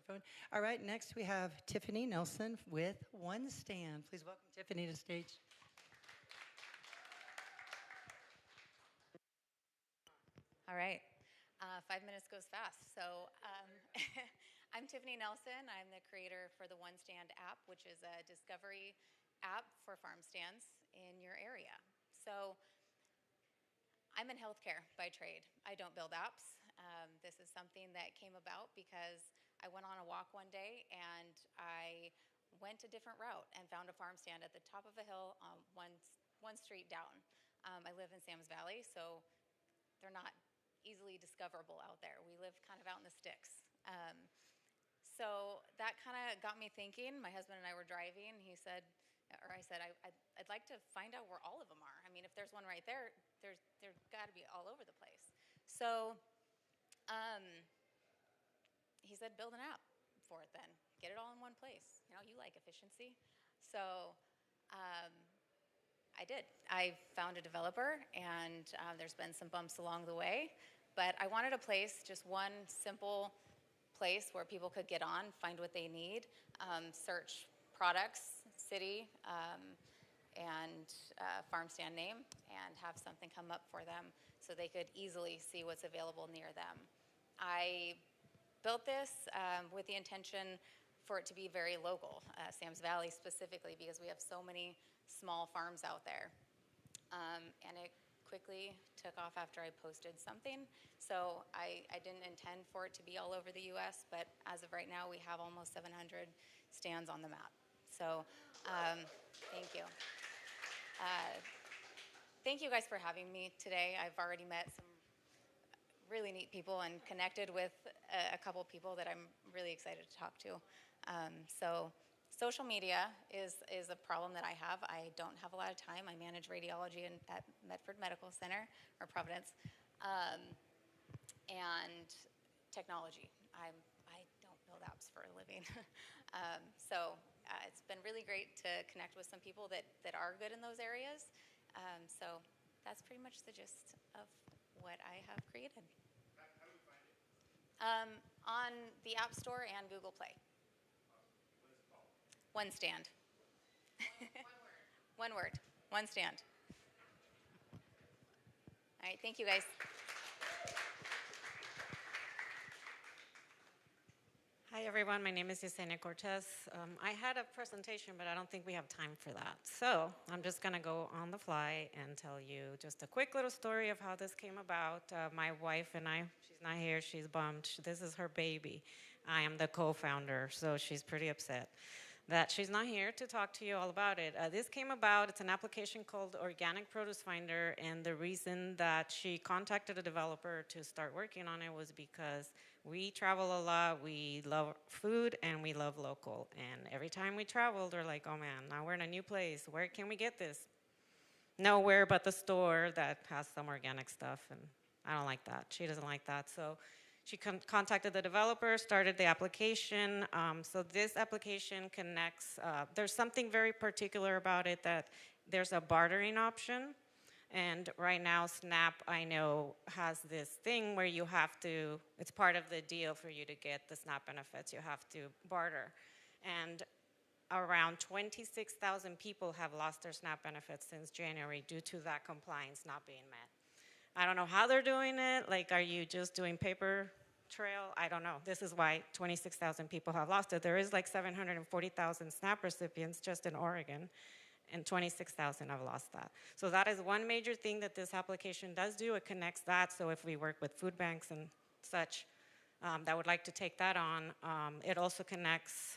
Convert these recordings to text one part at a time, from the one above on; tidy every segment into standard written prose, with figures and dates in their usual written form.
microphone. All right, next we have Tiffany Nelson with One Stand. Please welcome Tiffany to stage. All right. 5 minutes goes fast. I'm Tiffany Nelson. I'm the creator for the One Stand app, which is a discovery app for farm stands in your area. So, I'm in healthcare by trade. I don't build apps. This is something that came about because I went on a walk one day and I went a different route and found a farm stand at the top of a hill one street down. I live in Sam's Valley, so they're not easily discoverable out there. We live kind of out in the sticks. So that kind of got me thinking. My husband and I were driving. He said, or I said, I'd like to find out where all of them are. I mean, if there's one right there, they've got to be all over the place. So um, he said, build an app for it then. Get it all in one place. You know, you like efficiency. So I did. I found a developer, and there's been some bumps along the way. But I wanted a place, just one simple place where people could get on, find what they need, search products, city, and farm stand name, and have something come up for them so they could easily see what's available near them. I built this with the intention for it to be very local, Sam's Valley specifically, because we have so many small farms out there. And it quickly took off after I posted something. So I didn't intend for it to be all over the U.S., but as of right now, we have almost 700 stands on the map. So thank you. Thank you guys for having me today. I've already met some really neat people and connected with a couple people that I'm really excited to talk to. So social media is a problem that I have. I don't have a lot of time. I manage radiology at Medford Medical Center, or Providence, and technology. I don't build apps for a living. It's been really great to connect with some people that are good in those areas. So that's pretty much the gist of what I have created. How do we find it? On the App Store and Google Play. What is it called? One stand. One word. One word. One stand. All right. Thank you, guys. Hi, everyone. My name is Yesenia Cortez. I had a presentation, but I don't think we have time for that. So I'm just going to go on the fly and tell you just a quick little story of how this came about. My wife and I, she's not here, she's bummed. This is her baby. I am the co-founder, so she's pretty upset that she's not here to talk to you all about it. This came about, it's an application called Organic Produce Finder, and the reason that she contacted a developer to start working on it was because we travel a lot, we love food, and we love local. And every time we travel, they're like, oh man, now we're in a new place, where can we get this? Nowhere but the store that has some organic stuff, and I don't like that. She doesn't like that, so she contacted the developer, started the application. So this application connects, there's something very particular about it, that there's a bartering option. And right now, SNAP, I know, has this thing where you have to, it's part of the deal for you to get the SNAP benefits, you have to barter. And around 26,000 people have lost their SNAP benefits since January due to that compliance not being met. I don't know how they're doing it. Like, are you just doing paper trail? I don't know. This is why 26,000 people have lost it. There is like 740,000 SNAP recipients just in Oregon, and 26,000 have lost that. So that is one major thing that this application does do. It connects that. So if we work with food banks and such that would like to take that on, it also connects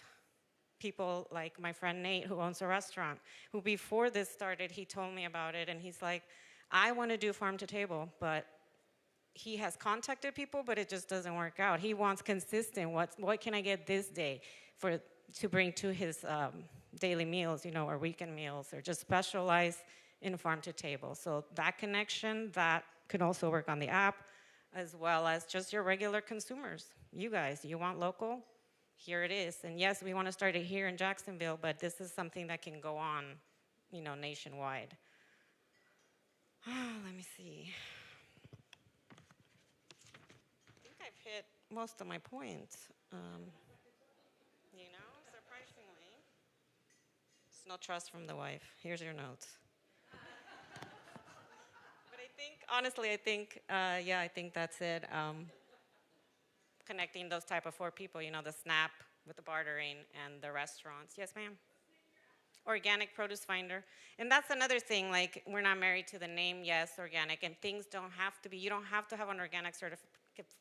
people like my friend Nate, who owns a restaurant, who before this started, he told me about it, and he's like, I want to do farm to table, but he has contacted people, but it just doesn't work out. He wants consistent, what can I get this day to bring to his daily meals, or weekend meals, or just specialize in farm to table. So that connection, that can also work on the app, as well as just your regular consumers. You guys, you want local? Here it is. And yes, we want to start it here in Jacksonville, but this is something that can go on, nationwide. Let me see. I think I've hit most of my points. Personal trust from the wife. Here's your notes. But I think, honestly, I think that's it. Connecting those type of 4 people, the SNAP with the bartering and the restaurants. Yes, ma'am? Organic produce finder. And that's another thing, like, we're not married to the name, yes, organic, and things don't have to be, you don't have to have an organic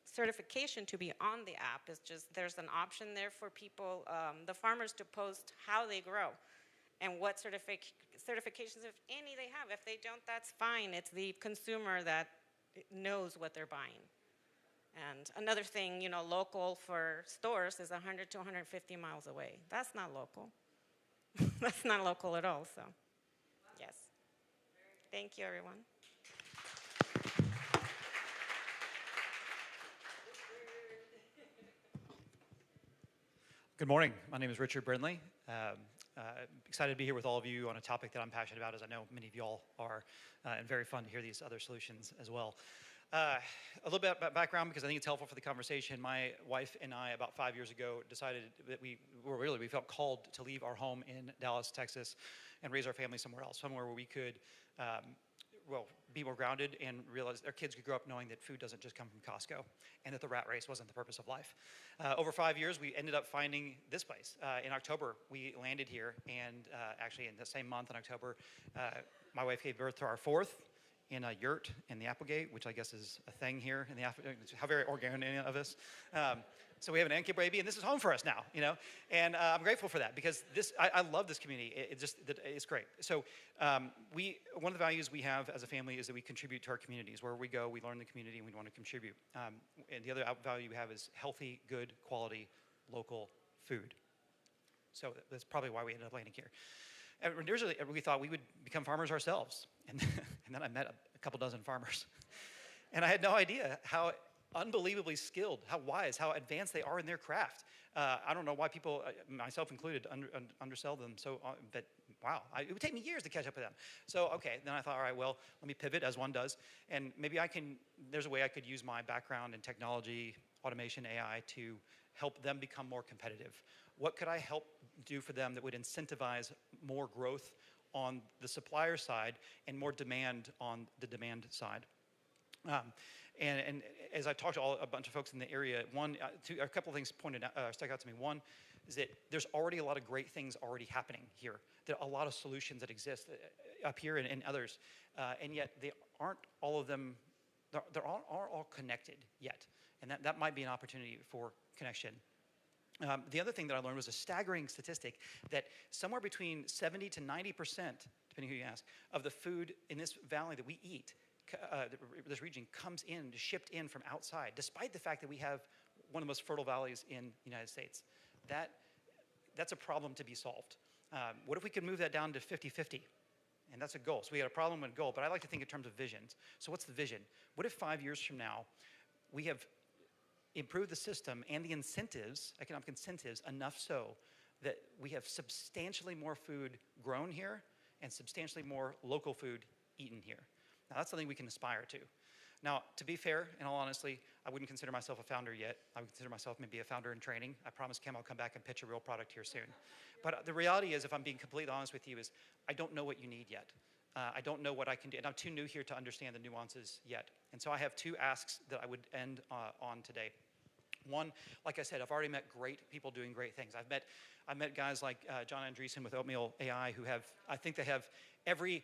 certification to be on the app. It's just, there's an option there for people, the farmers, to post how they grow and what certifications, if any, they have. If they don't, that's fine. It's the consumer that knows what they're buying. And another thing, local for stores is 100 to 150 miles away. That's not local. That's not local at all, so yes. Thank you, everyone. Good morning. My name is Richard Brindley. Excited to be here with all of you on a topic that I'm passionate about, as I know many of you all are, and very fun to hear these other solutions as well. A little bit about background, because I think it's helpful for the conversation. My wife and I, about 5 years ago, decided that we felt called to leave our home in Dallas, Texas, and raise our family somewhere else, somewhere where we could, be more grounded and realize our kids could grow up knowing that food doesn't just come from Costco, and that the rat race wasn't the purpose of life. Over 5 years, we ended up finding this place. In October, we landed here, and actually in the same month in October, my wife gave birth to our fourth in a yurt in the Applegate, which I guess is a thing here in the how very organic of us. So we have an incubator baby, and this is home for us now, and I'm grateful for that, because I love this community. It's great. So one of the values we have as a family is that we contribute to our communities. Wherever we go, we learn the community, and we want to contribute. And the other value we have is healthy, good, quality, local food. So that's probably why we ended up landing here. And originally, we thought we would become farmers ourselves. And then I met a couple dozen farmers. And I had no idea how unbelievably skilled, how wise, how advanced they are in their craft. I don't know why people, myself included, undersell them. So, but wow, it would take me years to catch up with them. So, okay, then I thought, all right, well, let me pivot, as one does. And maybe there's a way I could use my background in technology, automation, AI, to help them become more competitive. What could I help do for them that would incentivize more growth on the supplier side and more demand on the demand side? And as I talked to a bunch of folks in the area, a couple of things stuck out to me. One is that there's already a lot of great things already happening here. There are a lot of solutions that exist up here and others, and yet they aren't all of them. They're all connected yet, and that might be an opportunity for connection. The other thing that I learned was a staggering statistic that somewhere between 70 to 90%, depending who you ask, of the food in this valley that we eat, this region, comes shipped in from outside, despite the fact that we have one of the most fertile valleys in the United States. That's a problem to be solved. What if we could move that down to 50-50? And that's a goal. So we had a problem and a goal, but I like to think in terms of visions. So what's the vision? What if 5 years from now, we have improved the system and the incentives, economic incentives, enough so that we have substantially more food grown here and substantially more local food eaten here? Now, that's something we can aspire to. Now, to be fair, in all honesty, I wouldn't consider myself a founder yet. I would consider myself maybe a founder in training. I promise Kim I'll come back and pitch a real product here soon. But the reality is, if I'm being completely honest with you, is I don't know what you need yet. I don't know what I can do, and I'm too new here to understand the nuances yet. And so I have two asks that I would end on today. One, like I said, I've already met great people doing great things. I've met guys like John Andreessen with Oatmeal AI, who I think they have every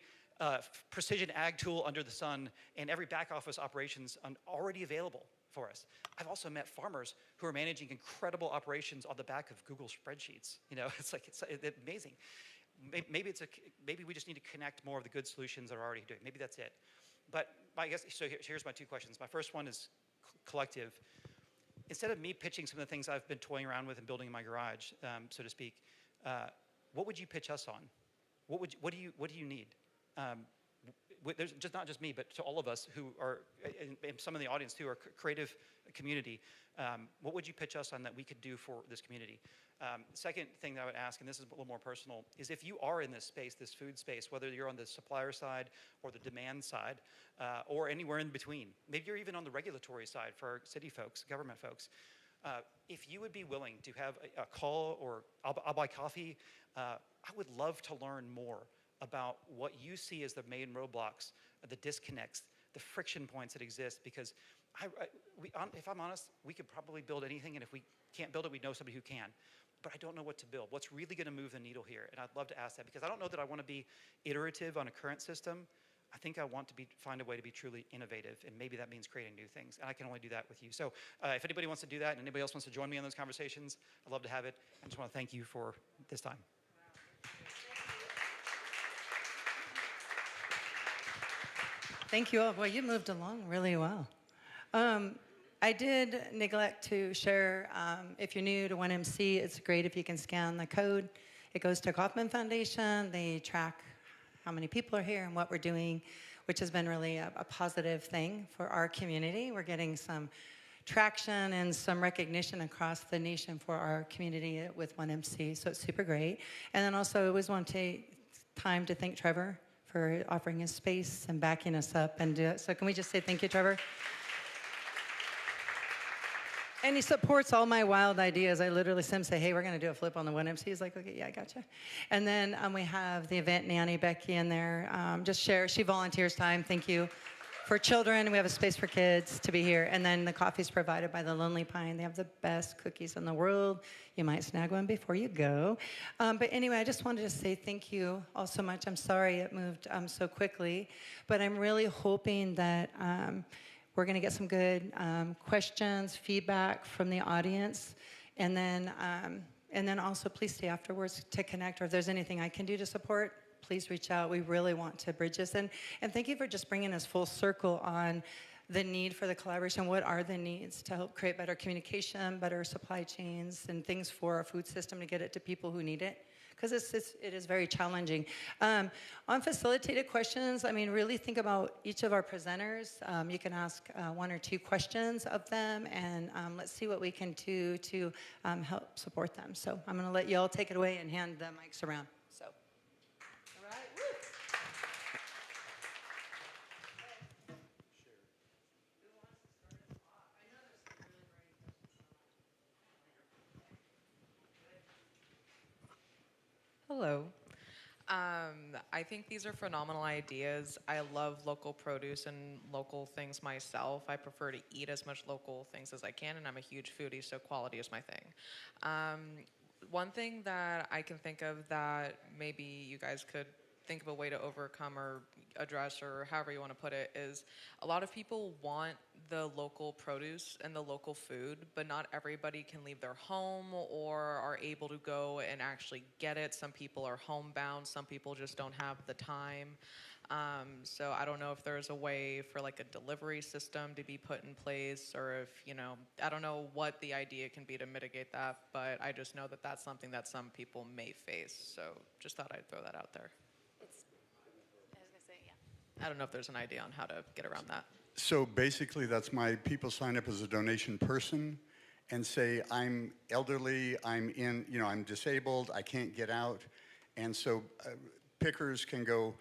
precision ag tool under the sun and every back office operations already available for us. I've also met farmers who are managing incredible operations on the back of Google spreadsheets. It's amazing. Maybe we just need to connect more of the good solutions that are already doing. Maybe that's it. But I guess, so here's my two questions. My first one is collective. Instead of me pitching some of the things I've been toying around with and building in my garage, so to speak, what would you pitch us on? What do you need? There's just not just me, but to all of us who are, and some of the audience too, are creative community. What would you pitch us on that we could do for this community? The second thing that I would ask, and this is a little more personal, is if you are in this space, this food space, whether you're on the supplier side or the demand side, or anywhere in between, maybe you're even on the regulatory side for our city folks, government folks, If you would be willing to have a call or I'll buy coffee, I would love to learn more about what you see as the main roadblocks, the disconnects, the friction points that exist, because if I'm honest, we could probably build anything, and if we can't build it, we know somebody who can. But I don't know what to build. What's really going to move the needle here? And I'd love to ask that, because I don't know that I want to be iterative on a current system. I think I want to find a way to be truly innovative, and maybe that means creating new things. And I can only do that with you. So if anybody wants to do that, and anybody else wants to join me in those conversations, I'd love to have it. I just want to thank you for this time. Thank you all. Well, you moved along really well. I did neglect to share, if you're new to 1MC, it's great if you can scan the code. It goes to Kauffman Foundation. They track how many people are here and what we're doing, which has been really a positive thing for our community. We're getting some traction and some recognition across the nation for our community with 1MC, so it's super great. And then also, I always want to take time to thank Trevor for offering his space and backing us up and do it. So can we just say thank you, Trevor? And he supports all my wild ideas. I literally see him say, hey, we're going to do a flip on the 1MC. He's like, okay, yeah, I gotcha. And then we have the event nanny, Becky, in there. Just share. She volunteers time. Thank you. For children, we have a space for kids to be here. And then the coffee's provided by the Lonely Pine. They have the best cookies in the world. You might snag one before you go. But anyway, I just wanted to say thank you all so much. I'm sorry it moved so quickly. But I'm really hoping that we're going to get some good questions, feedback from the audience. And then also please stay afterwards to connect. Or if there's anything I can do to support, please reach out. We really want to bridge this. And thank you for just bringing us full circle on the need for the collaboration. What are the needs to help create better communication, better supply chains, and things for our food system to get it to people who need it? Because it is very challenging. On facilitated questions, I mean, really think about each of our presenters. You can ask 1 or 2 questions of them, and let's see what we can do to help support them. So I'm going to let you all take it away and hand the mics around. So, all right, woo. Hello. I think these are phenomenal ideas. I love local produce and local things myself. I prefer to eat as much local things as I can, and I'm a huge foodie, so quality is my thing. One thing that I can think of that maybe you guys could think of a way to overcome or address, or however you want to put it, is a lot of people want the local produce and the local food, but not everybody can leave their home or are able to go and actually get it. Some people are homebound, some people just don't have the time. So I don't know if there's a way for like a delivery system to be put in place, or if, I don't know what the idea can be to mitigate that, but I just know that that's something that some people may face. So just thought I'd throw that out there. I was going to say, yeah. I don't know if there's an idea on how to get around that. So basically, that's people sign up as a donation person and say, I'm elderly, I'm disabled, I can't get out. And so pickers can go,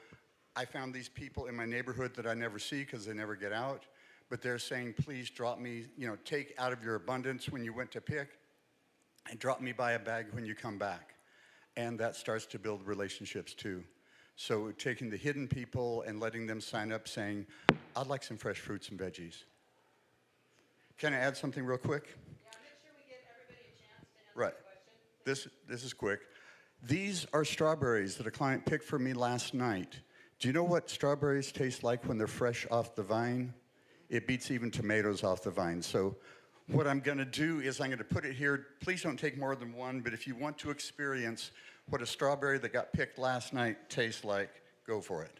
I found these people in my neighborhood that I never see because they never get out, but they're saying, please drop me, take out of your abundance when you went to pick and drop me by a bag when you come back. And that starts to build relationships too. So taking the hidden people and letting them sign up saying, I'd like some fresh fruits and veggies. Can I add something real quick? Yeah, make sure we give everybody a chance to answer Right. the question. This is quick. These are strawberries that a client picked for me last night. Do you know what strawberries taste like when they're fresh off the vine? It beats even tomatoes off the vine. So what I'm going to do is I'm going to put it here. Please don't take more than one, but if you want to experience what a strawberry that got picked last night tastes like, go for it.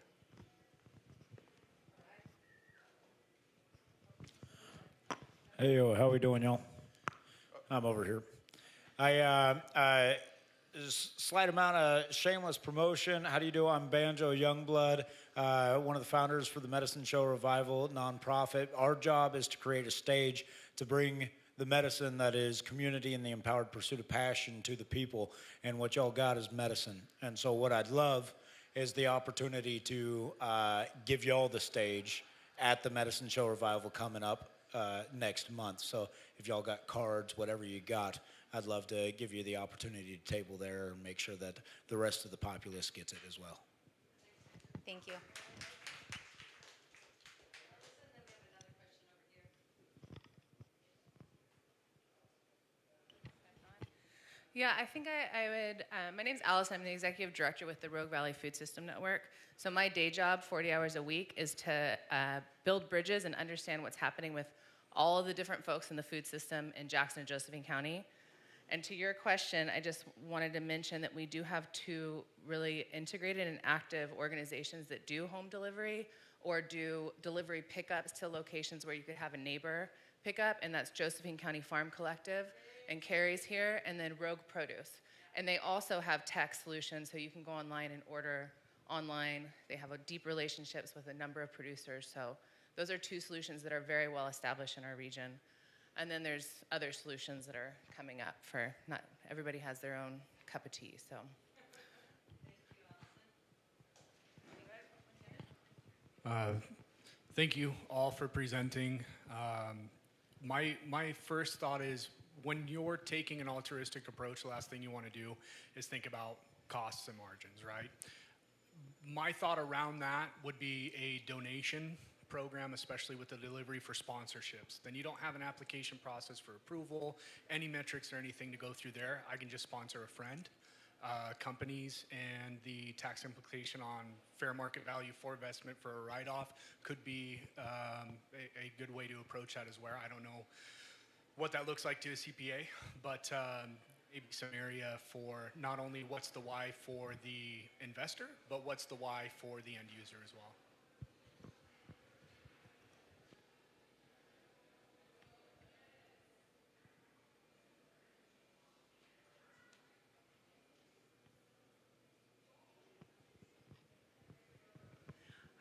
Hey, how we doing, y'all? I'm over here. Slight amount of shameless promotion. How do you do? I'm Banjo Youngblood, one of the founders for the Medicine Show Revival nonprofit. Our job is to create a stage to bring the medicine that is community and the empowered pursuit of passion to the people. And what y'all got is medicine. And so what I'd love is the opportunity to give y'all the stage at the Medicine Show Revival coming up next month. So if y'all got cards, whatever you got, I'd love to give you the opportunity to table there and make sure that the rest of the populace gets it as well. Thank you. Yeah, I think I would. My name's Alice. I'm the executive director with the Rogue Valley Food System Network. So my day job, 40 hours a week, is to build bridges and understand what's happening with all of the different folks in the food system in Jackson and Josephine County. And to your question, I just wanted to mention that we do have two really integrated and active organizations that do home delivery or do delivery pickups to locations where you could have a neighbor pick up, and that's Josephine County Farm Collective and Carrie's here, and then Rogue Produce. And they also have tech solutions, so you can go online and order online. They have a deep relationships with a number of producers, so those are two solutions that are very well established in our region. And then there's other solutions that are coming up for, not everybody has their own cup of tea, so. Thank you all for presenting. My first thought is when you're taking an altruistic approach, the last thing you want to do is think about costs and margins, right? My thought around that would be a donation program, especially with the delivery for sponsorships. Then you don't have an application process for approval, any metrics or anything to go through there. I can just sponsor a friend. Companies and the tax implication on fair market value for investment for a write-off could be a good way to approach that as well. I don't know what that looks like to a CPA, but maybe some area for not only what's the why for the investor, but what's the why for the end user as well.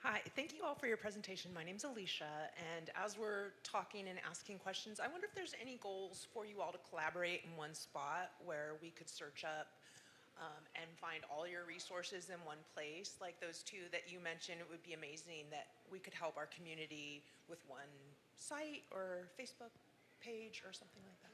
Hi, thank you all for your presentation. My name's Alicia, and as we're talking and asking questions, I wonder if there's any goals for you all to collaborate in one spot where we could search up and find all your resources in one place. Like those two that you mentioned, it would be amazing that we could help our community with one site or Facebook page or something like that.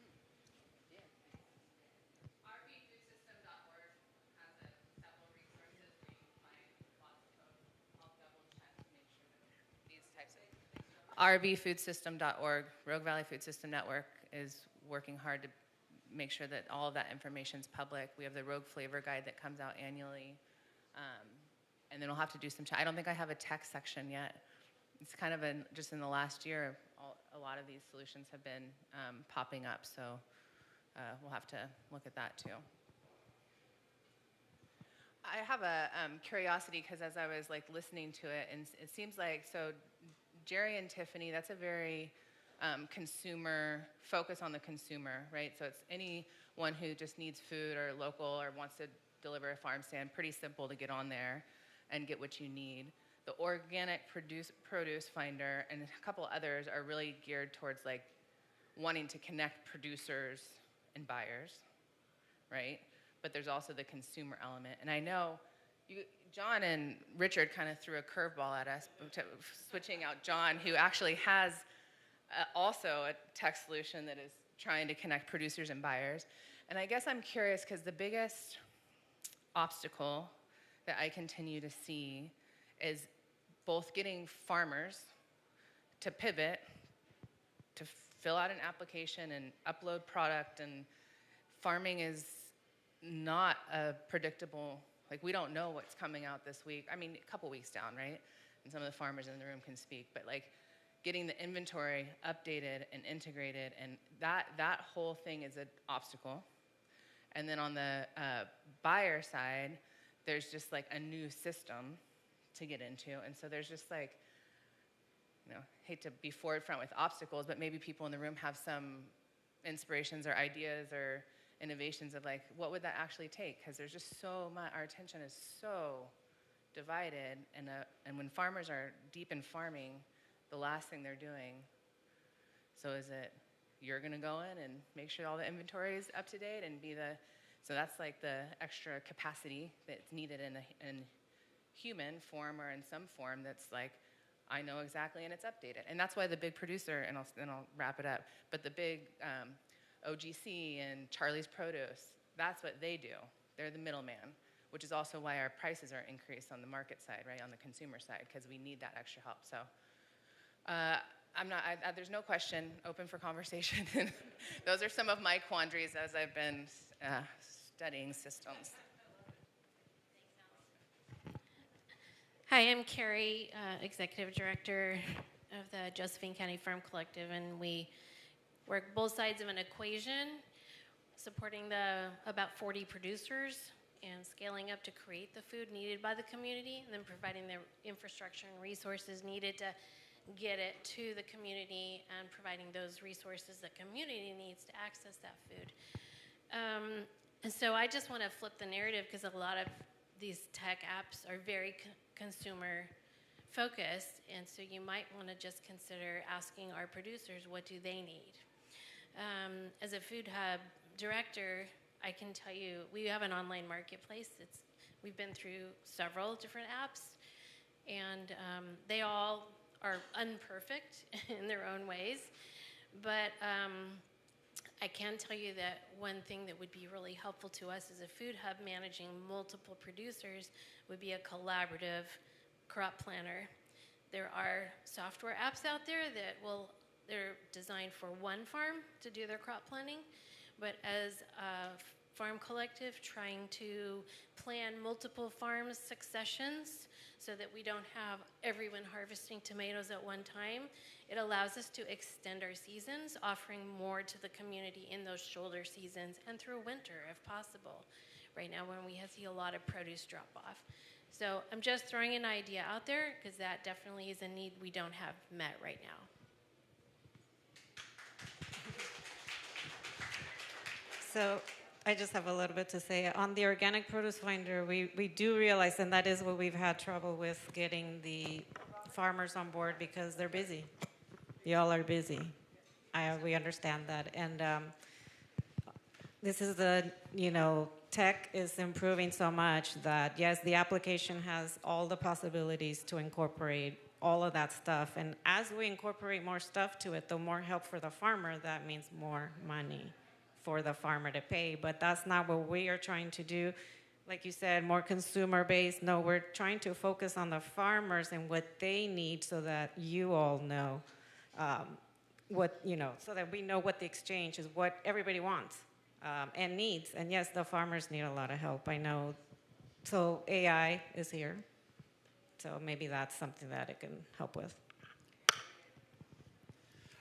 rvfoodsystem.org, Rogue Valley Food System Network, is working hard to make sure that all of that information is public. We have the Rogue Flavor Guide that comes out annually. And then we'll have to do some, I don't think I have a tech section yet. It's kind of just in the last year, a lot of these solutions have been popping up. So we'll have to look at that too. I have a curiosity because as I was like listening to it, and it seems like, so Jerry and Tiffany, that's a very consumer, focus on the consumer, right? So it's anyone who just needs food or local or wants to deliver a farm stand, pretty simple to get on there and get what you need. The organic produce finder and a couple others are really geared towards like wanting to connect producers and buyers, right? But there's also the consumer element. And I know John and Richard kind of threw a curveball at us, switching out John, who actually has also a tech solution that is trying to connect producers and buyers. And I guess I'm curious because the biggest obstacle that I continue to see is both getting farmers to pivot, to fill out an application and upload product, and farming is not a predictable, like we don't know what's coming out this week. I mean, a couple weeks down, right? And some of the farmers in the room can speak, but like getting the inventory updated and integrated, and that whole thing is an obstacle. And then on the buyer side, there's just like a new system to get into. And so there's just like, hate to be forward front with obstacles, but maybe people in the room have some inspirations or ideas or innovations of like, what would that actually take? Because there's just so much, our attention is so divided. And when farmers are deep in farming, the last thing they're doing, so is it you're gonna go in and make sure all the inventory is up to date and so that's like the extra capacity that's needed in human form or in some form that's like, I know exactly, and it's updated. And that's why the big producer, and I'll wrap it up, but the big OGC and Charlie's Produce, that's what they do. They're the middleman, which is also why our prices are increased on the market side, right, on the consumer side, because we need that extra help. So there's no question, open for conversation. Those are some of my quandaries as I've been studying systems. Hi, I'm Carrie, Executive Director of the Josephine County Farm Collective, and we work both sides of an equation, supporting about 40 producers and scaling up to create the food needed by the community, and then providing the infrastructure and resources needed to get it to the community and providing those resources the community needs to access that food. And so I just want to flip the narrative, because a lot of these tech apps are very consumer focused, and so you might want to just consider asking our producers, what do they need? As a Food Hub director, I can tell you we have an online marketplace. We've been through several different apps, and they all are imperfect in their own ways, but I can tell you that one thing that would be really helpful to us as a Food Hub managing multiple producers would be a collaborative crop planner. There are software apps out there they're designed for one farm to do their crop planning, but as a farm collective trying to plan multiple farms successions so that we don't have everyone harvesting tomatoes at one time, it allows us to extend our seasons, offering more to the community in those shoulder seasons and through winter if possible. Right now when we see a lot of produce drop off. So I'm just throwing an idea out there, because that definitely is a need we don't have met right now. So I just have a little bit to say. On the organic produce finder, we do realize, and that is what we've had trouble with, getting the farmers on board, because they're busy. Y'all are busy. We understand that. And this is tech is improving so much that, yes, the application has all the possibilities to incorporate all of that stuff. And as we incorporate more stuff to it, the more help for the farmer, that means more money for the farmer to pay. But that's not what we are trying to do. Like you said, more consumer-based. No, we're trying to focus on the farmers and what they need, so that you all know so that we know what the exchange is, what everybody wants and needs. And yes, the farmers need a lot of help, I know. So AI is here. So maybe that's something that it can help with.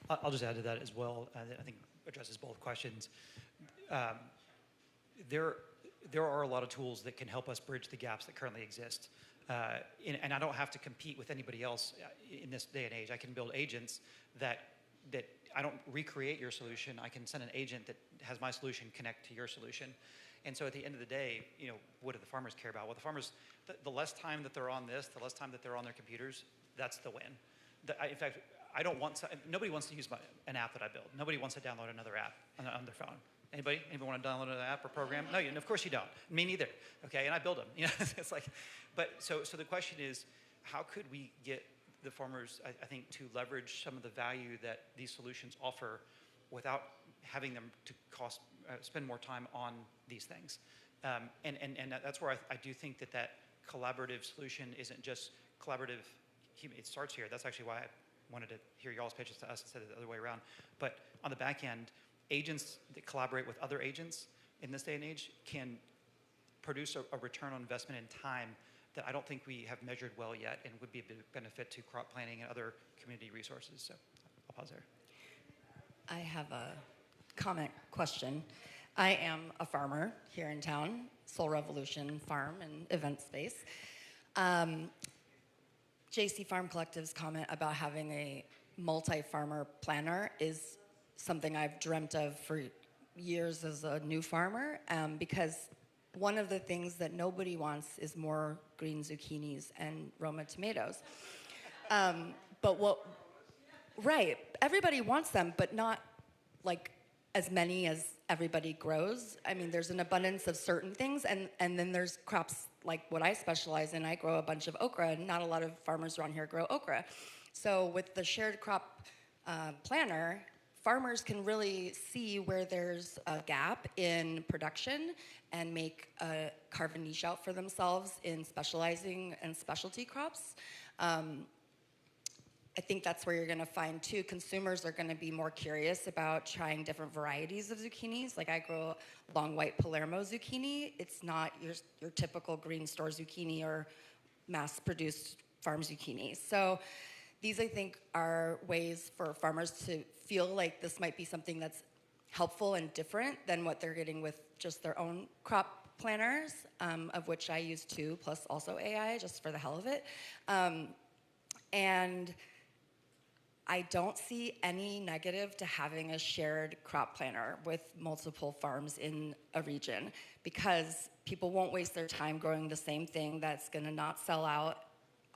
I'll just add to that as well. I think addresses both questions. There are a lot of tools that can help us bridge the gaps that currently exist. And I don't have to compete with anybody else in this day and age. I can build agents that I don't recreate your solution. I can send an agent that has my solution connect to your solution. And so at the end of the day, what do the farmers care about? Well, the farmers, the less time that they're on this, the less time that they're on their computers, that's the win. In fact, nobody wants to use an app that I build. Nobody wants to download another app on their phone. Anybody want to download an app or program? No, of course you don't. Me neither. Okay, and I build them. It's like, but so the question is, how could we get the farmers, I think, to leverage some of the value that these solutions offer without having them to spend more time on these things? And that's where I do think that collaborative solution isn't just collaborative. It starts here. That's actually why I wanted to hear y'all's pitches to us instead of the other way around. But on the back end, agents that collaborate with other agents in this day and age can produce a return on investment in time that I don't think we have measured well yet, and would be a big benefit to crop planning and other community resources. So I'll pause there. I have a comment question. I am a farmer here in town, Soul Revolution Farm and event space. JC Farm Collective's comment about having a multi-farmer planner is something I've dreamt of for years as a new farmer, because one of the things that nobody wants is more green zucchinis and Roma tomatoes. Right, everybody wants them, but not like as many as everybody grows. I mean, there's an abundance of certain things, and then there's crops like what I specialize in. I grow a bunch of okra, and not a lot of farmers around here grow okra. So with the shared crop planner, farmers can really see where there's a gap in production and carve a niche out for themselves in specializing and specialty crops. I think that's where you're going to find too, consumers are going to be more curious about trying different varieties of zucchinis. Like I grow long white Palermo zucchini. It's not your typical green store zucchini or mass-produced farm zucchini. So these, I think, are ways for farmers to feel like this might be something that's helpful and different than what they're getting with just their own crop planners, of which I use 2, plus also AI, just for the hell of it. And I don't see any negative to having a shared crop planner with multiple farms in a region, because people won't waste their time growing the same thing that's going to not sell out.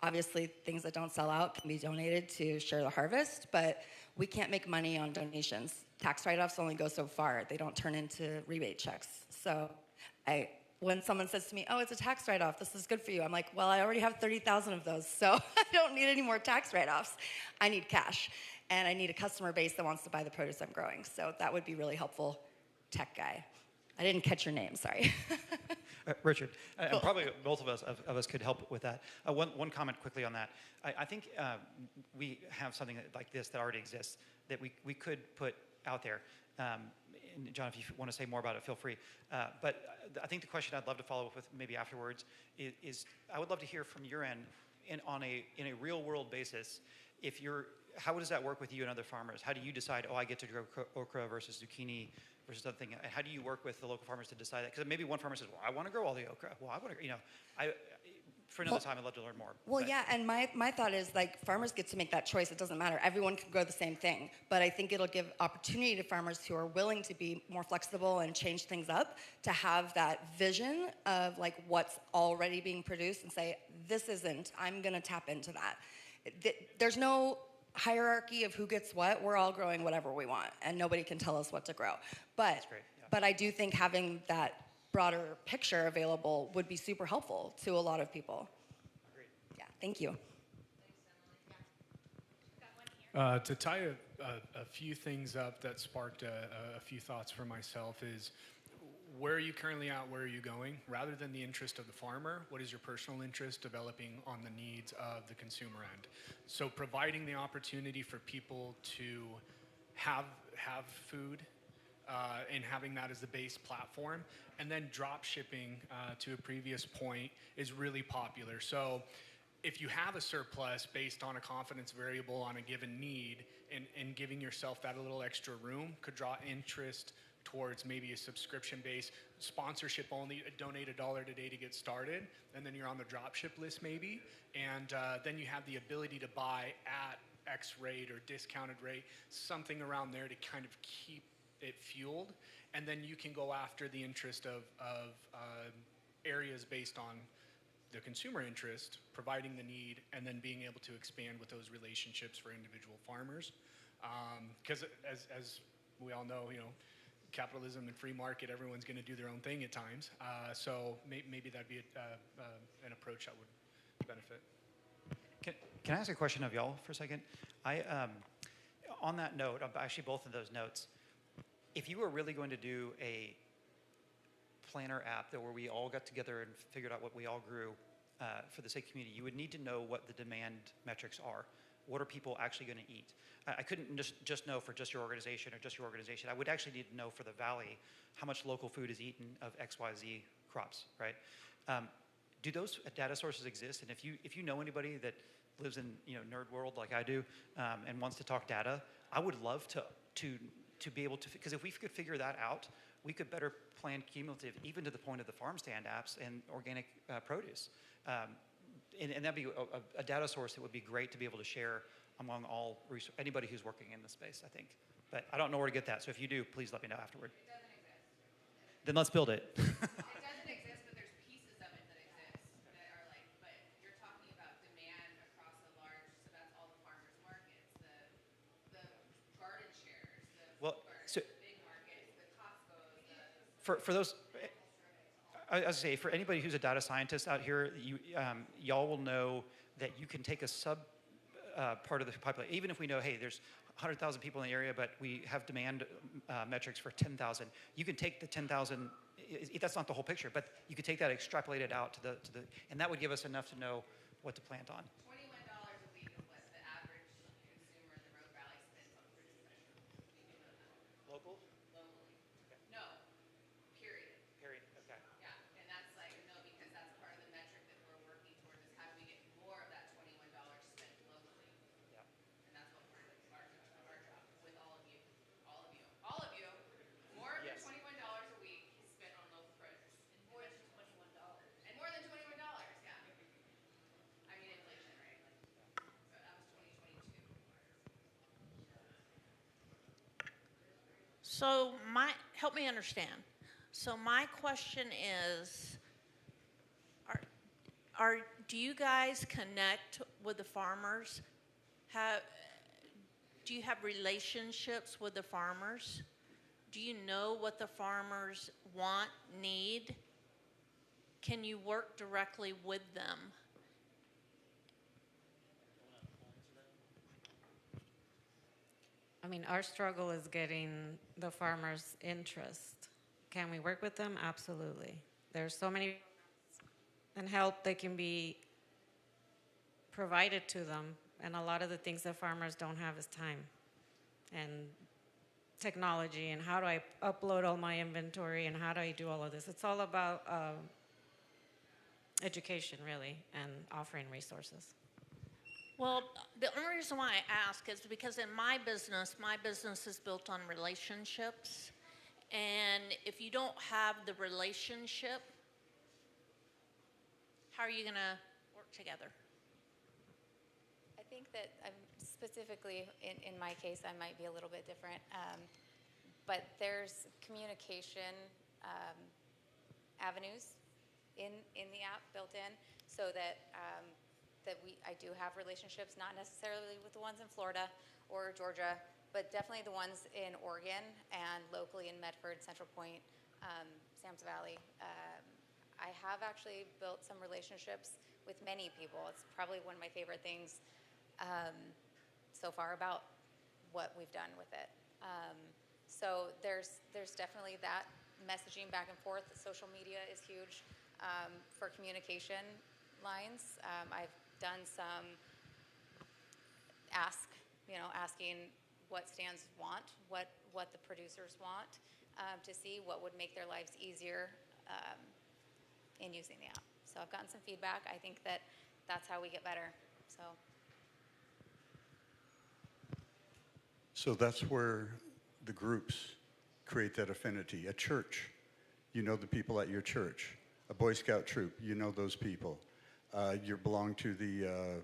Obviously, things that don't sell out can be donated to share the harvest, but we can't make money on donations. Tax write-offs only go so far. They don't turn into rebate checks. So when someone says to me, oh, it's a tax write-off, this is good for you, I'm like, well, I already have 30,000 of those, so I don't need any more tax write-offs. I need cash, and I need a customer base that wants to buy the produce I'm growing. So that would be really helpful, tech guy. I didn't catch your name, sorry. Richard, and probably both of us could help with that. One comment quickly on that. I think we have something like this that already exists that we could put out there. And John, if you want to say more about it, feel free. But I think the question I'd love to follow up with maybe afterwards is I would love to hear from your end in a real world basis. How does that work with you and other farmers? How do you decide, oh, I get to grow okra versus zucchini versus other thing? How do you work with the local farmers to decide that? Because maybe one farmer says, well, I want to grow all the okra. Well, I want to, for another time, I'd love to learn more. Well, yeah, and my thought is, like, farmers get to make that choice. It doesn't matter. Everyone can grow the same thing. But I think it'll give opportunity to farmers who are willing to be more flexible and change things up to have that vision of, like, what's already being produced and say, this isn't. I'm going to tap into that. There's no hierarchy of who gets what. We're all growing whatever we want, and nobody can tell us what to grow. But I do think having that broader picture available would be super helpful to a lot of people. Agreed. Yeah, thank you. To tie a few things up that sparked a few thoughts for myself is, where are you currently at? Where are you going? Rather than the interest of the farmer, what is your personal interest developing on the needs of the consumer end? So providing the opportunity for people to have food and having that as the base platform, and then drop shipping, to a previous point, is really popular. So if you have a surplus based on a confidence variable on a given need, and giving yourself that a little extra room could draw interest towards maybe a subscription base, sponsorship only, donate $1 today to get started, and then you're on the drop ship list maybe, and then you have the ability to buy at X rate or discounted rate, something around there to kind of keep it fueled, and then you can go after the interest of areas based on the consumer interest, providing the need, and then being able to expand with those relationships for individual farmers. Because as we all know, capitalism and free market, everyone's going to do their own thing at times. So maybe that'd be an approach that would benefit. Can I ask a question of y'all for a second? On that note, actually both of those notes, if you were really going to do a planner app where we all got together and figured out what we all grew for the sake of community, you would need to know what the demand metrics are. What are people actually going to eat? I couldn't just know for just your organization or just your organization. I would actually need to know for the valley how much local food is eaten of XYZ crops, right? Do those data sources exist? And if you know anybody that lives in nerd world like I do and wants to talk data, I would love to be able to, because if we could figure that out, we could better plan cumulative, even to the point of the farm stand apps and organic produce. And that'd be a data source that would be great to be able to share among anybody who's working in this space, I think. But I don't know where to get that, so if you do, please let me know afterward. It doesn't exist. Then let's build it. It doesn't exist, but there's pieces of it that exist that are like, but you're talking about demand across a large, so that's all the farmers markets, the garden shares, the Well, food gardens, so the big market. for those, I was say for anybody who's a data scientist out here, y'all will know that you can take a part of the population, even if we know, hey, there's 100,000 people in the area, but we have demand metrics for 10,000. You can take the 10,000. That's not the whole picture, but you could take that, extrapolate it out to the, and that would give us enough to know what to plant on. $21 a week is what the average consumer in the Rogue Valley spends on fruits and vegetables. We do know that. Local? Locally. No. Period. Period. Okay. Yeah, and that's like, no, because that's part of the metric that we're working towards is how do we get more of that $21 spent locally? Yeah. And that's what our job with all of you. All of you. More than Yes. $21 a week is spent on local produce. And more than $21. And more than $21, yeah. I mean inflation, right? Like, so that was 2022. So help me understand. So my question is, do you guys connect with the farmers? Do you have relationships with the farmers? Do you know what the farmers want, need? Can you work directly with them? I mean, our struggle is getting the farmers' interest. Can we work with them? Absolutely. There's so many and help that can be provided to them, and a lot of the things that farmers don't have is time and technology, and how do I upload all my inventory, and how do I do all of this? It's all about education, really, and offering resources. Well, the only reason why I ask is because in my business is built on relationships. And if you don't have the relationship, how are you going to work together? I think that specifically in my case, I might be a little bit different. But there's communication avenues in the app built in so that I do have relationships, not necessarily with the ones in Florida or Georgia, but definitely the ones in Oregon and locally in Medford, Central Point, Sam's Valley. I have actually built some relationships with many people. It's probably one of my favorite things so far about what we've done with it. So there's definitely that messaging back and forth. Social media is huge for communication lines. I've done some asking what stands want, what the producers want, to see what would make their lives easier in using the app. So I've gotten some feedback. I think that that's how we get better. So that's where the groups create that affinity. A church, you know the people at your church. A Boy Scout troop, you know those people. You belong to the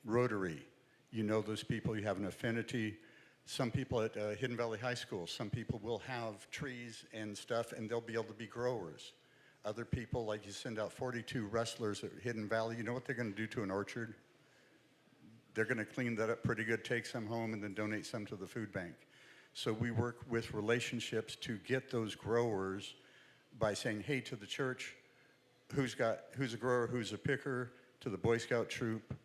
Rotary, you know those people, you have an affinity. Some people at Hidden Valley High School, some people will have trees and stuff and they'll be able to be growers. Other people, like you send out 42 wrestlers at Hidden Valley, you know what they're going to do to an orchard? They're going to clean that up pretty good, take some home, and then donate some to the food bank. So we work with relationships to get those growers by saying, hey, to the church, who's a grower, who's a picker, to the Boy Scout troop.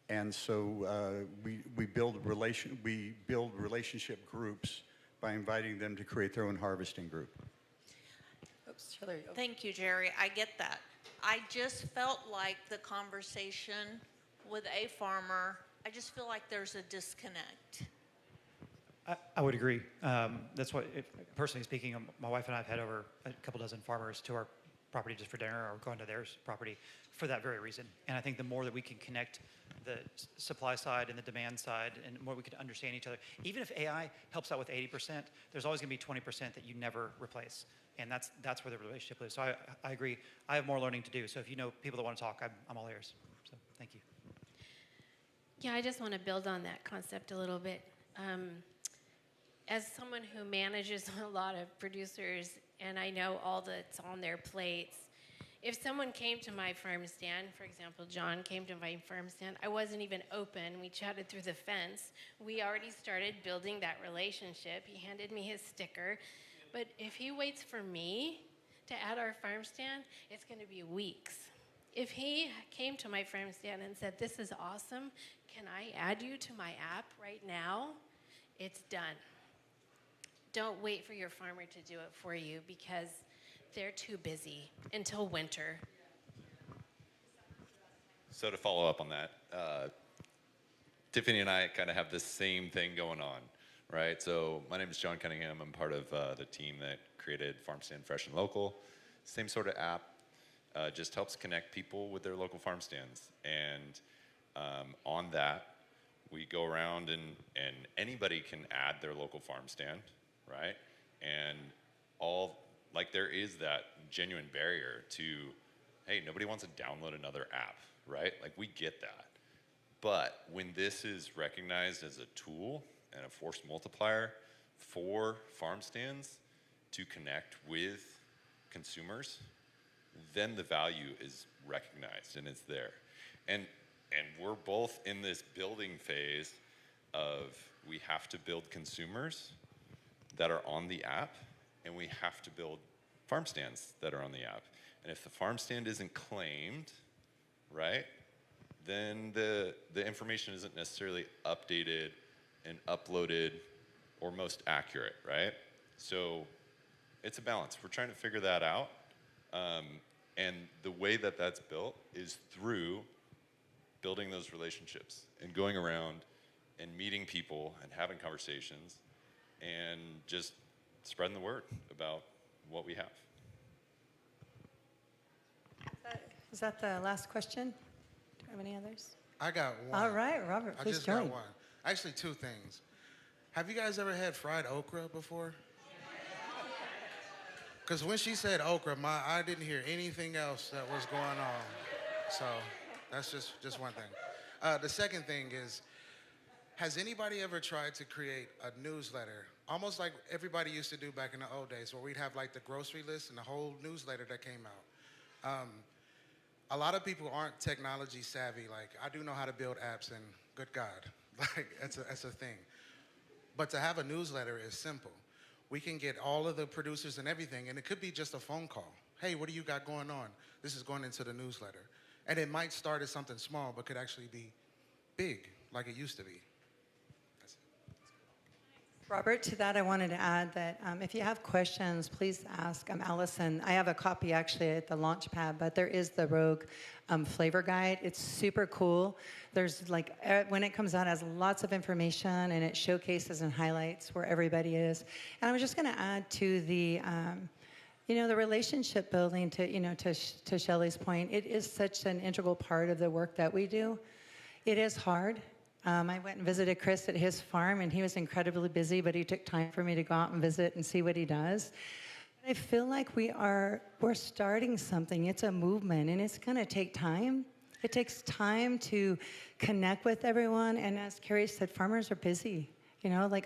And so we build relationship groups by inviting them to create their own harvesting group. Oops, there you go. Thank you, Jerry. I get that. I just felt like the conversation with a farmer, I just feel like there's a disconnect. I would agree. That's what, personally speaking, my wife and I have had over a couple dozen farmers to our property just for dinner or going to their property for that very reason. And I think the more that we can connect the supply side and the demand side and the more we can understand each other, even if AI helps out with 80%, there's always going to be 20% that you never replace. And that's where the relationship is. So I agree. I have more learning to do. So if you know people that want to talk, I'm all ears. So thank you. Yeah, I just want to build on that concept a little bit. As someone who manages a lot of producers, and I know all that's on their plates, if someone came to my farm stand, for example, John came to my farm stand, I wasn't even open. We chatted through the fence. We already started building that relationship. He handed me his sticker. But if he waits for me our farm stand, it's going to be weeks. If he came to my farm stand and said, "This is awesome, can I add you to my app right now?" It's done. Don't wait for your farmer to do it for you because they're too busy until winter. So to follow up on that, Tiffany and I kind of have the same thing going on, right? So my name is John Cunningham. I'm part of the team that created Farm Stand Fresh and Local. Same sort of app, just helps connect people with their local farm stands. And on that, we go around and anybody can add their local farm stand, right? And there is that genuine barrier to, hey, nobody wants to download another app, right? Like, we get that. But when this is recognized as a tool and a force multiplier for farm stands to connect with consumers, then the value is recognized and it's there. And we're both in this building phase of, we have to build consumers that are on the app, and we have to build farm stands that are on the app. And if the farm stand isn't claimed, right, then the information isn't necessarily updated and uploaded or most accurate, right? So it's a balance. We're trying to figure that out. And the way that that's built is through building those relationships and going around and meeting people and having conversations and just spreading the word about what we have. Is that the last question? Do you have any others? I got one. All right, Robert, please I just join. got one. Actually, two things. Have you guys ever had fried okra before? Because when she said okra, I didn't hear anything else that was going on. So that's just one thing. The second thing is, has anybody ever tried to create a newsletter, almost like everybody used to do back in the old days, where we'd have like the grocery list and the whole newsletter that came out? A lot of people aren't technology savvy. Like, I do know how to build apps, and good God, like that's a thing. But to have a newsletter is simple. We can get all of the producers and everything, and it could be just a phone call. Hey, what do you got going on? This is going into the newsletter. And it might start as something small, but could actually be big, like it used to be. That's it. Robert, to that I wanted to add that if you have questions, please ask Allison. I have a copy actually at the launch pad, but there is the Rogue flavor guide. It's super cool. There's when it comes out, it has lots of information and it showcases and highlights where everybody is. And I was just going to add to the the relationship building, to Shelley's point, it is such an integral part of the work that we do. It is hard. I went and visited Chris at his farm, and he was incredibly busy, but he took time for me to go out and visit and see what he does. I feel like we're starting something. It's a movement, and it's going to take time. It takes time to connect with everyone, and as Carrie said, farmers are busy.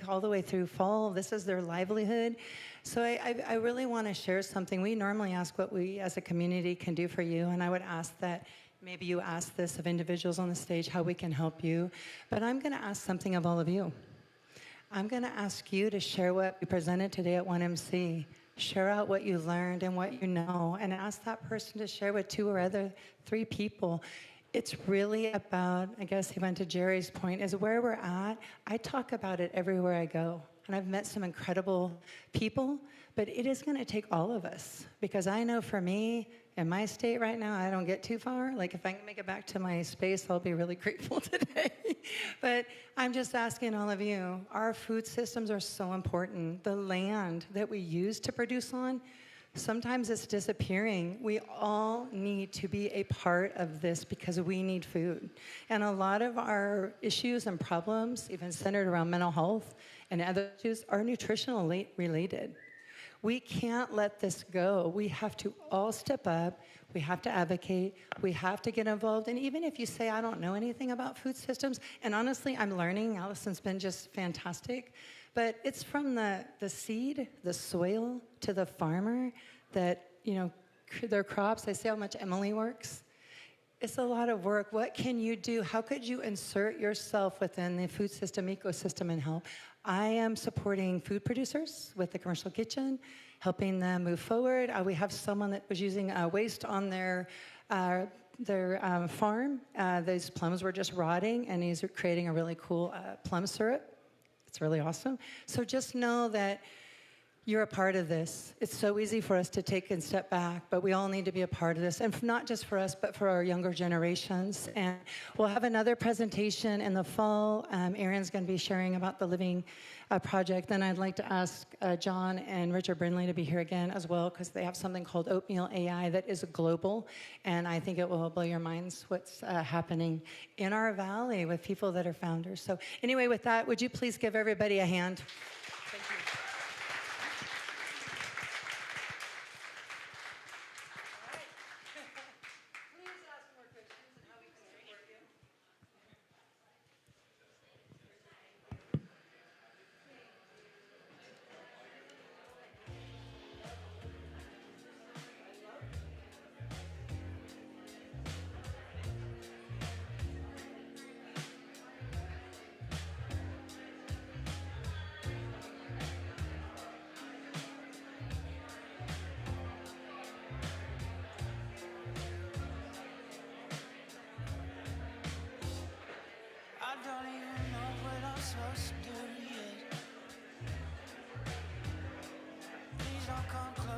All the way through fall, this is their livelihood. So I really want to share something. We normally ask what we as a community can do for you, and I would ask that maybe you ask this of individuals on the stage, how we can help you. But I'm going to ask something of all of you. I'm going to ask you to share what we presented today at 1MC. Share out what you learned and what you know, and ask that person to share with 2 or 3 people. It's really about, I guess he went to Jerry's point, is where we're at. I talk about it everywhere I go. And I've met some incredible people, but it is going to take all of us. Because I know for me, in my state right now, I don't get too far. Like, if I can make it back to my space, I'll be really grateful today. But I'm just asking all of you, our food systems are so important. The land that we use to produce on, sometimes it's disappearing. We all need to be a part of this because we need food. And a lot of our issues and problems, even centered around mental health and other issues, are nutritionally related. We can't let this go. We have to all step up. We have to advocate. We have to get involved. And even if you say, I don't know anything about food systems, and honestly, I'm learning. Allison's been just fantastic. But it's from the seed, the soil, to the farmer that, their crops. I see how much Emily works. It's a lot of work. What can you do? How could you insert yourself within the food system ecosystem and help? I am supporting food producers with the commercial kitchen, helping them move forward. We have someone that was using waste on their farm. Those plums were just rotting, and he's creating a really cool plum syrup. It's really awesome. So just know that you're a part of this. It's so easy for us to take and step back, but we all need to be a part of this, and not just for us, but for our younger generations. And we'll have another presentation in the fall. Erin's going to be sharing about the Living Project. Then I'd like to ask John and Richard Brindley to be here again as well, because they have something called Oatmeal AI that is global, and I think it will blow your minds what's happening in our valley with people that are founders. So anyway, with that, would you please give everybody a hand? Thank you.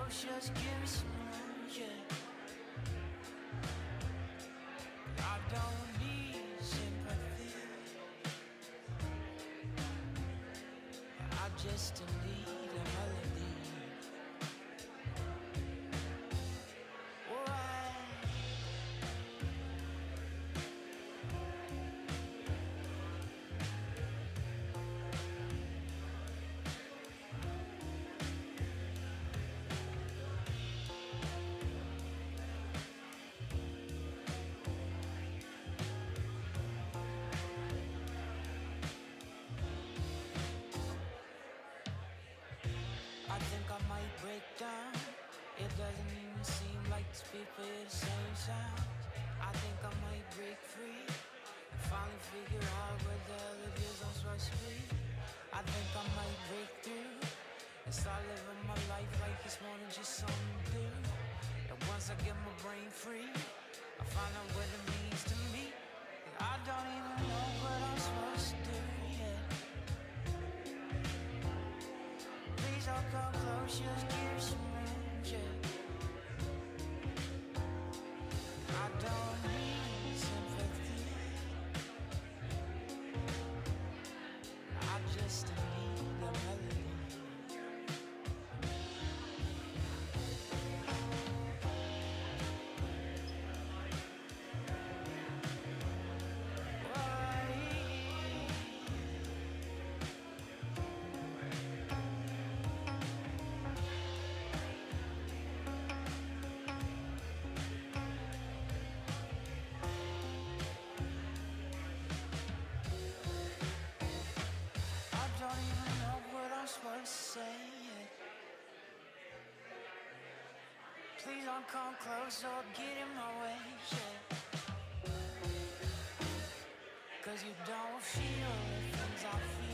Just give me some room, yeah. I don't need sympathy. I just need a melody. Why? I think I might break down. It doesn't even seem like these people hear the same sound. I think I might break free and finally figure out what the hell it is I'm supposed to be. I think I might break through and start living my life like it's more than just something to do. And once I get my brain free, I find out what it means to me. I don't even know what I'm supposed to do yet. Please don't come close, just give some room, yeah. I don't need sympathy. I just need a melody. Say it. Please don't come close or get in my way, yeah. 'Cause you don't feel the things I feel.